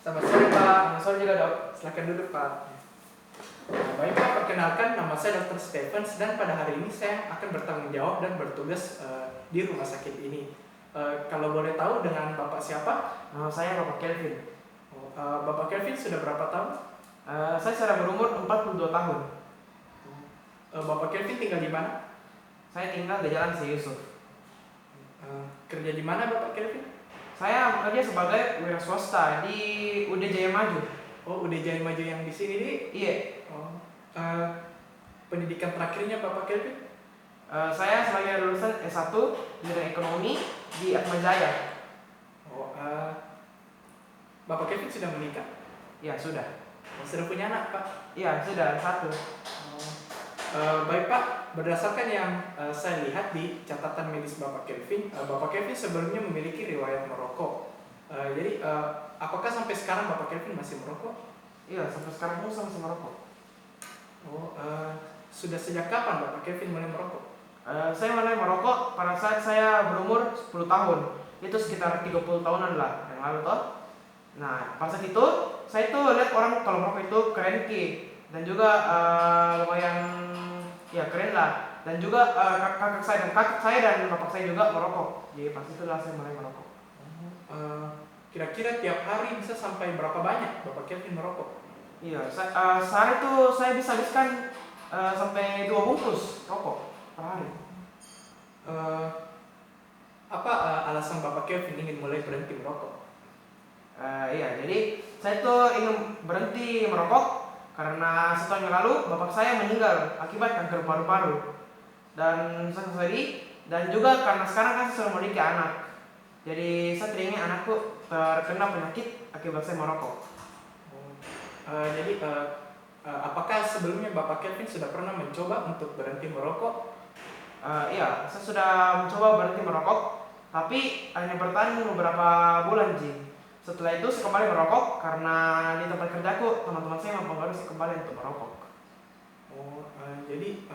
Selamat sore Pak. Selamat sore juga dok. Silakan duduk Pak. Baik Pak, perkenalkan nama saya Dr. Stephens dan pada hari ini saya akan bertanggung jawab dan bertugas di rumah sakit ini. Kalau boleh tahu dengan Bapak siapa? Nama saya Bapak Kelvin. Bapak Kelvin sudah berapa tahun? Saya sudah berumur 42 tahun. Bapak Kelvin tinggal di mana? Saya tinggal di Jalan Syekh Yusuf. Kerja di mana Bapak Kelvin? Saya bekerja sebagai wira swasta di UD Jaya Maju. Oh, UD Jaya Maju yang di sini nih? Iya. Oh, pendidikan terakhirnya Bapak Kelvin? Saya sebagai lulusan S1 bidang ekonomi di Atma Jaya. Oh, Bapak Kelvin sudah menikah? Ya sudah. Sudah punya anak Pak? Ya sudah satu. Baik Pak, berdasarkan yang saya lihat di catatan medis Bapak Kelvin, Bapak Kelvin sebelumnya memiliki riwayat merokok. Jadi apakah sampai sekarang Bapak Kelvin masih merokok? Iya, sampai sekarang pun masih merokok. Oh, sudah sejak kapan Bapak Kelvin mulai merokok? Saya mulai merokok pada saat saya berumur 10 tahun. Itu sekitar 30 tahunan lah yang lalu toh. Nah, pada saat itu saya tuh lihat orang kalau merokok itu keren ki, dan juga lumayan ya keren lah. Dan juga kakak saya dan bapak saya juga merokok. Jadi pas itulah saya mulai merokok. Kira-kira tiap hari bisa sampai berapa banyak Bapak Kelvin merokok? Iya, sehari tuh saya bisa habiskan sampai 2 bungkus rokok per hari. Apa alasan Bapak Kelvin ingin mulai berhenti merokok? Iya, jadi saya tuh ingin berhenti merokok karena 1 tahun yang lalu bapak saya meninggal akibat kanker paru-paru. Dan saya sedih, dan juga karena sekarang kan saya sudah memiliki anak. Jadi saya tidak ingin anakku terkena penyakit akibat saya merokok. Jadi apakah sebelumnya Bapak Kelvin sudah pernah mencoba untuk berhenti merokok? Iya, saya sudah mencoba berhenti merokok, tapi hanya bertahan beberapa bulan sih. Setelah itu saya kembali merokok karena di tempat kerjaku teman-teman saya mempengaruhi saya kembali untuk merokok. Jadi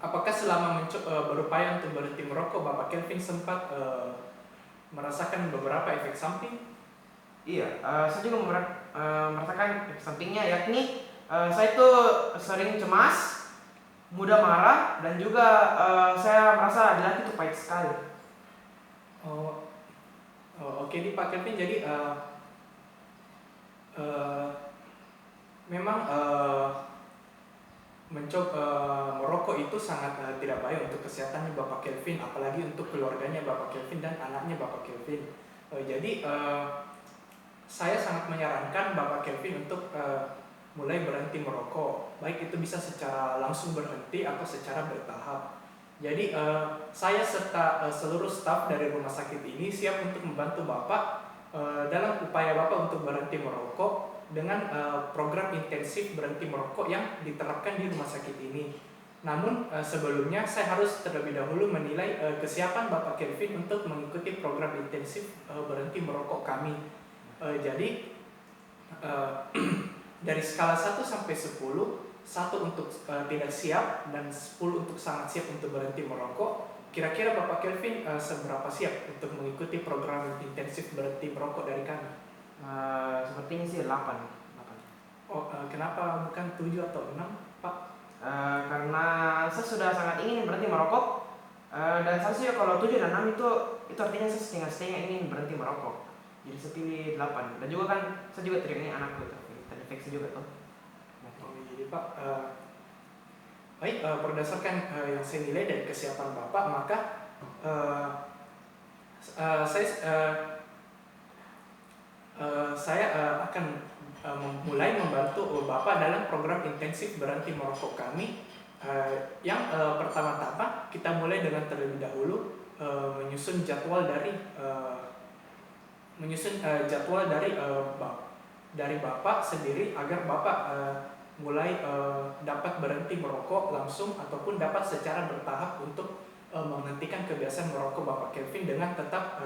apakah selama berupaya untuk berhenti merokok Bapak Kelvin sempat merasakan beberapa efek samping? Iya, saya juga merasakan efek sampingnya, yakni saya itu sering cemas, mudah marah, dan juga saya merasa di hati itu pahit sekali. Oke nih Pak Kelvin, jadi memang mencoba merokok itu sangat tidak baik untuk kesehatan Bapak Kelvin, apalagi untuk keluarganya Bapak Kelvin dan anaknya Bapak Kelvin. Jadi saya sangat menyarankan Bapak Kelvin untuk mulai berhenti merokok, baik itu bisa secara langsung berhenti atau secara bertahap. Jadi saya serta seluruh staf dari rumah sakit ini siap untuk membantu Bapak dalam upaya Bapak untuk berhenti merokok dengan program intensif berhenti merokok yang diterapkan di rumah sakit ini. Namun sebelumnya saya harus terlebih dahulu menilai kesiapan Bapak Kelvin untuk mengikuti program intensif berhenti merokok kami. Jadi dari skala 1 sampai 10, 1 untuk tidak siap dan 10 untuk sangat siap untuk berhenti merokok. Kira-kira Bapak Kelvin seberapa siap untuk mengikuti program intensif berhenti merokok dari kami? Sepertinya sih 8. Kenapa bukan 7 atau 6 Pak? Karena saya sudah sangat ingin berhenti merokok, dan seharusnya kalau 7 dan 6 itu artinya saya setengah-setengah ingin berhenti merokok. Jadi saya pilih 8. Dan juga kan saya juga tidak ingin anakku terinfeksi juga tuh. Jadi Pak, baik, berdasarkan yang saya nilai dari kesiapan Bapak, maka saya akan mulai membantu Bapak dalam program intensif berhenti merokok kami. Yang pertama-tama kita mulai dengan terlebih dahulu menyusun jadwal dari Bapak sendiri agar Bapak mulai dapat berhenti merokok langsung ataupun dapat secara bertahap untuk menghentikan kebiasaan merokok Bapak Kelvin dengan tetap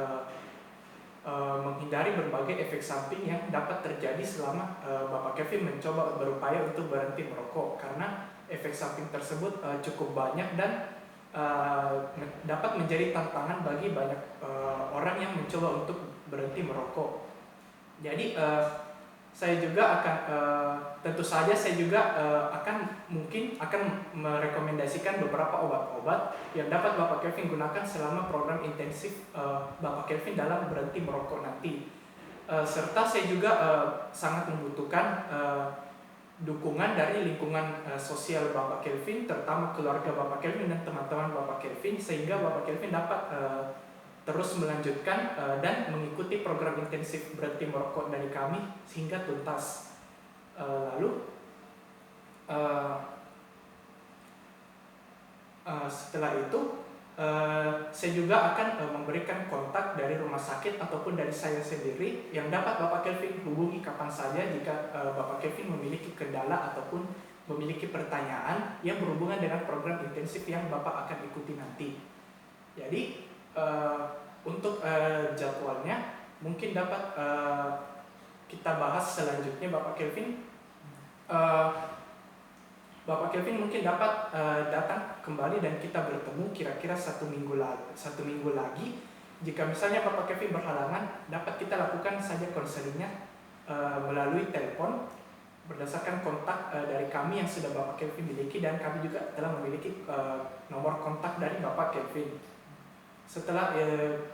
menghindari berbagai efek samping yang dapat terjadi selama Bapak Kelvin mencoba berupaya untuk berhenti merokok, karena efek samping tersebut cukup banyak dan dapat menjadi tantangan bagi banyak orang yang mencoba untuk berhenti merokok. Jadi saya juga akan tentu saja saya juga akan merekomendasikan beberapa obat-obat yang dapat Bapak Kelvin gunakan selama program intensif Bapak Kelvin dalam berhenti merokok nanti. Serta saya juga sangat membutuhkan dukungan dari lingkungan sosial Bapak Kelvin, terutama keluarga Bapak Kelvin dan teman-teman Bapak Kelvin, sehingga Bapak Kelvin dapat terus melanjutkan dan mengikuti program intensif berhenti merokok dari kami sehingga tuntas. Lalu setelah itu saya juga akan memberikan kontak dari rumah sakit ataupun dari saya sendiri yang dapat Bapak Kelvin hubungi kapan saja jika Bapak Kelvin memiliki kendala ataupun memiliki pertanyaan yang berhubungan dengan program intensif yang Bapak akan ikuti nanti. Jadi untuk jadwalnya mungkin dapat kita bahas selanjutnya Bapak Kelvin. Bapak Kelvin mungkin dapat datang kembali dan kita bertemu kira-kira satu minggu lagi. Jika misalnya Bapak Kelvin berhalangan, dapat kita lakukan saja konselingnya melalui telepon berdasarkan kontak dari kami yang sudah Bapak Kelvin miliki, dan kami juga telah memiliki nomor kontak dari Bapak Kelvin. Setelah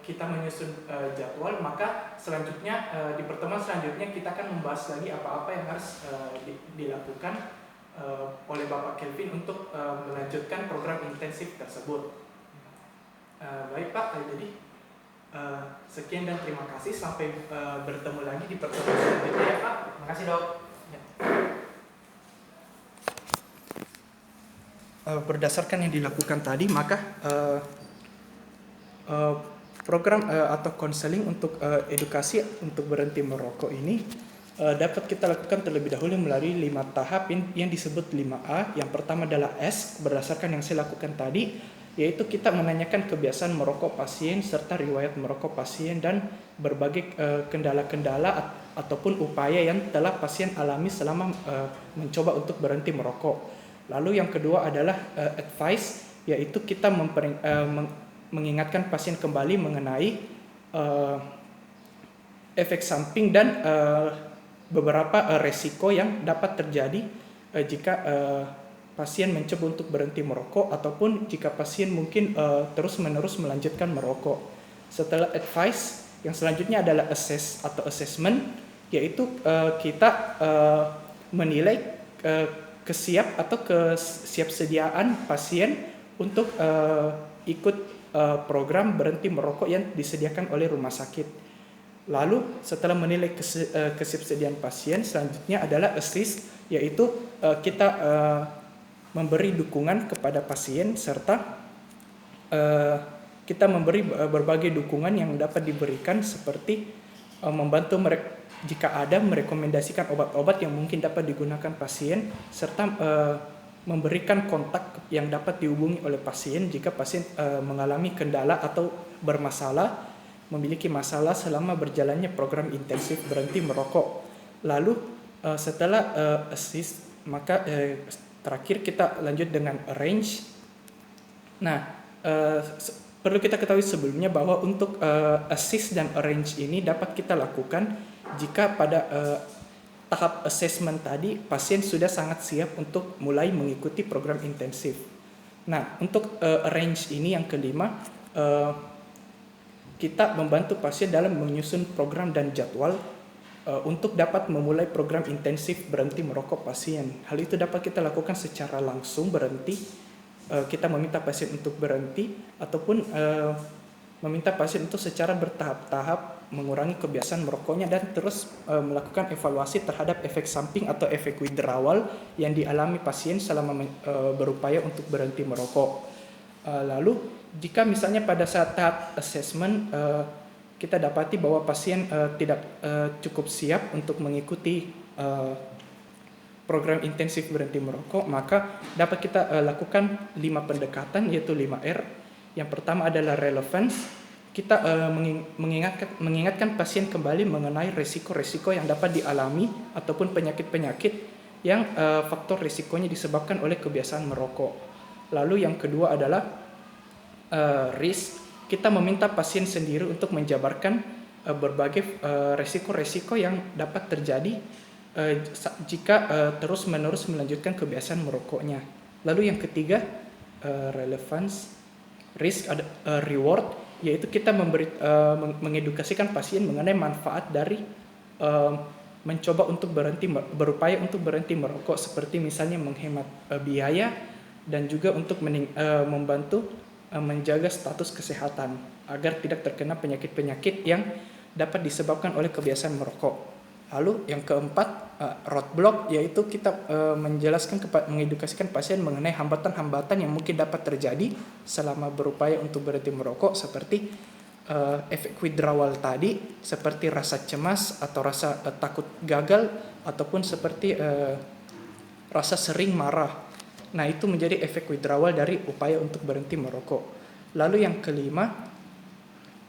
kita menyusun jadwal, maka selanjutnya di pertemuan selanjutnya kita akan membahas lagi apa-apa yang harus dilakukan oleh Bapak Kelvin untuk melanjutkan program intensif tersebut. Baik Pak, jadi sekian dan terima kasih. Sampai bertemu lagi di pertemuan selanjutnya ya Pak. Terima kasih Dok. Ya. Berdasarkan yang dilakukan tadi, maka program atau konseling untuk edukasi untuk berhenti merokok ini dapat kita lakukan terlebih dahulu melalui 5 tahap yang disebut 5A. Yang pertama adalah S, berdasarkan yang saya lakukan tadi, yaitu kita menanyakan kebiasaan merokok pasien serta riwayat merokok pasien dan berbagai kendala-kendala ataupun upaya yang telah pasien alami selama mencoba untuk berhenti merokok. Lalu yang kedua adalah advice, yaitu kita mengingatkan pasien kembali mengenai efek samping dan beberapa resiko yang dapat terjadi jika pasien mencoba untuk berhenti merokok ataupun jika pasien mungkin terus-menerus melanjutkan merokok. Setelah advice, yang selanjutnya adalah assess atau assessment, yaitu kita menilai kesiapsediaan pasien untuk ikut program berhenti merokok yang disediakan oleh rumah sakit. Lalu setelah menilai kesiapsediaan pasien, selanjutnya adalah assist, yaitu kita memberi dukungan kepada pasien serta kita memberi berbagai dukungan yang dapat diberikan seperti membantu mereka jika ada, merekomendasikan obat-obat yang mungkin dapat digunakan pasien serta memberikan kontak yang dapat dihubungi oleh pasien jika pasien mengalami kendala atau bermasalah, memiliki masalah selama berjalannya program intensif berhenti merokok. Lalu setelah assist, maka terakhir kita lanjut dengan arrange. Nah, perlu kita ketahui sebelumnya bahwa untuk assist dan arrange ini dapat kita lakukan jika pada tahap assessment tadi pasien sudah sangat siap untuk mulai mengikuti program intensif. Nah, untuk arrange ini yang kelima, kita membantu pasien dalam menyusun program dan jadwal untuk dapat memulai program intensif berhenti merokok pasien. Hal itu dapat kita lakukan secara langsung berhenti, kita meminta pasien untuk berhenti, ataupun meminta pasien untuk secara bertahap-tahap mengurangi kebiasaan merokoknya dan terus melakukan evaluasi terhadap efek samping atau efek withdrawal yang dialami pasien selama berupaya untuk berhenti merokok. Lalu jika misalnya pada saat tahap assessment kita dapati bahwa pasien tidak cukup siap untuk mengikuti program intensif berhenti merokok, maka dapat kita lakukan 5 pendekatan, yaitu 5R. Yang pertama adalah relevance. Kita mengingatkan pasien kembali mengenai resiko-resiko yang dapat dialami ataupun penyakit-penyakit yang faktor risikonya disebabkan oleh kebiasaan merokok. Lalu yang kedua adalah risk. Kita meminta pasien sendiri untuk menjabarkan berbagai resiko-resiko yang dapat terjadi jika terus-menerus melanjutkan kebiasaan merokoknya. Lalu yang ketiga, relevance, risk, reward, yaitu kita mengedukasikan pasien mengenai manfaat dari mencoba untuk berupaya untuk berhenti merokok, seperti misalnya menghemat biaya dan juga untuk membantu menjaga status kesehatan agar tidak terkena penyakit-penyakit yang dapat disebabkan oleh kebiasaan merokok. Lalu yang keempat, roadblock, yaitu kita mengedukasikan pasien mengenai hambatan-hambatan yang mungkin dapat terjadi selama berupaya untuk berhenti merokok, seperti efek withdrawal tadi, seperti rasa cemas atau rasa takut gagal, ataupun seperti rasa sering marah. Nah, itu menjadi efek withdrawal dari upaya untuk berhenti merokok. Lalu yang kelima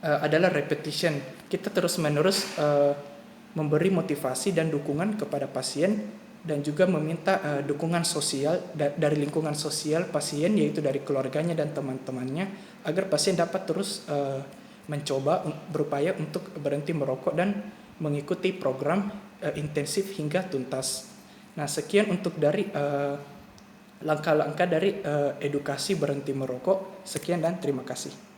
adalah repetition. Kita terus-menerus memberi motivasi dan dukungan kepada pasien, dan juga meminta dukungan sosial dari lingkungan sosial pasien, yaitu dari keluarganya dan teman-temannya, agar pasien dapat terus mencoba berupaya untuk berhenti merokok dan mengikuti program intensif hingga tuntas. Nah, sekian untuk dari langkah-langkah dari edukasi berhenti merokok. Sekian dan terima kasih.